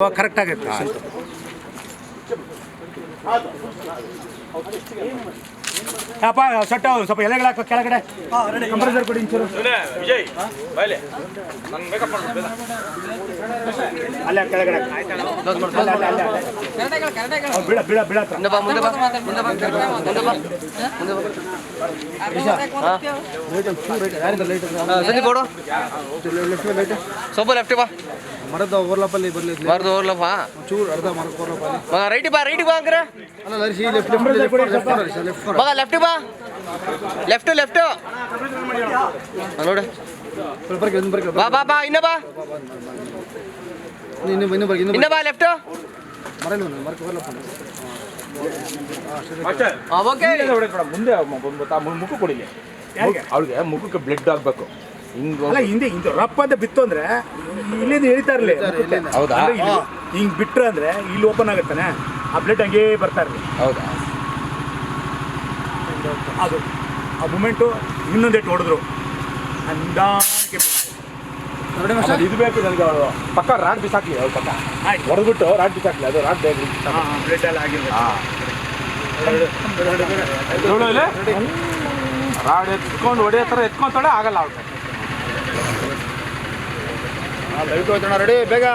correct ಆಗುತ್ತೆ ಅಪ್ಪ ಸಟ್ಟ ಸ್ವಲ್ಪ ಎಲೆಗಳು ಹಾಕೋ ಕೆಳಗಡೆ ಕಂಪ್ರೆಸರ್ ಕೊಡಿ ಇಂಚೂರು ವಿಜಯ್ ಅಲ್ಲ ಕೆಳಗಡೆ ಬಿಡ ಬಿಡ ಬಿಡ ಸ್ವಲ್ಪ ಲೆಫ್ಟ್ ಬಾ ಮರದ ಓವರ್ಲಾಪಲ್ಲಿ ಬರಲಿ ಮರದ ಓವರ್ಲಾಪ ಚೂರು ಅರ್ಧ ಮರದ ಓವರ್ಲಾಪಲ್ಲಿ ಮಗ ರೈಟ್ ಬಾ ಹಂಗ್ರೆ ಅಲ್ಲ ಲರಿಸಿ ಲೆಫ್ಟ್ ಮಗ ಲೆಫ್ಟ್ ಬಾ ಲೆಫ್ಟ್ ನೋಡು ಬಾ ಬಾ ಬಾ ಇನ್ನ ಬಾ ಇನ್ನ ಬಾ ಲೆಫ್ಟ್ ಮರಕ್ಕೆ ಓವರ್ಲಾಪ ಮುಂದೆ ಮುಖ ಕೊಡಿಲಿ ಅವಳಿಗೆ ಮುಖಕ್ಕೆ ಬ್ಲಡ್ ಆಗ್ಬೇಕು ಅಲ್ಲ ಹಿಂದೆ ಹಿಂದೆ ರಪ್ಪ ಅಂತ ಬಿತ್ತು ಅಂದ್ರೆ ಇಲ್ಲಿಂದ ಎಳಿತಾ ಇರಲಿ ಹೌದಾ ಹಿಂಗ್ ಬಿಟ್ರೆ ಅಂದ್ರೆ ಇಲ್ಲಿ ಓಪನ್ ಆಗುತ್ತಾನೆ ಆ ಬ್ಲಡ್ ಹಂಗೇ ಬರ್ತಾ ಇರಲಿ ಹೌದಾ ಅದು ಆ ಮೂಮೆಂಟು ಇನ್ನೊಂದೇಟು ಹೊಡೆದ್ರು ಅಂದಾಕೆ ಇದು ಬೇಕು ನನಗೆ ಅವಳು ಪಕ್ಕ ರಾಡ್ ಬಿಸಾಕ್ಲಿ ಅವಳು ಪಕ್ಕ ಹೊಡೆದ್ಬಿಟ್ಟು ರಾಡ್ ಬಿಸಾಕ್ಲಿ ಅದು ರಾಡ್ ಬೇಕು ಬ್ಲಡ್ ಎಲ್ಲ ಆಗಿರ್ಬೇಕು ರಾಡ್ ಎತ್ಕೊಂಡು ಹೊಡೆಯೋ ಥರ ಎತ್ಕೊಂತಾಳೆ ಆಗಲ್ಲ ಅವಳು ರೆಡಿ ಬೇಗ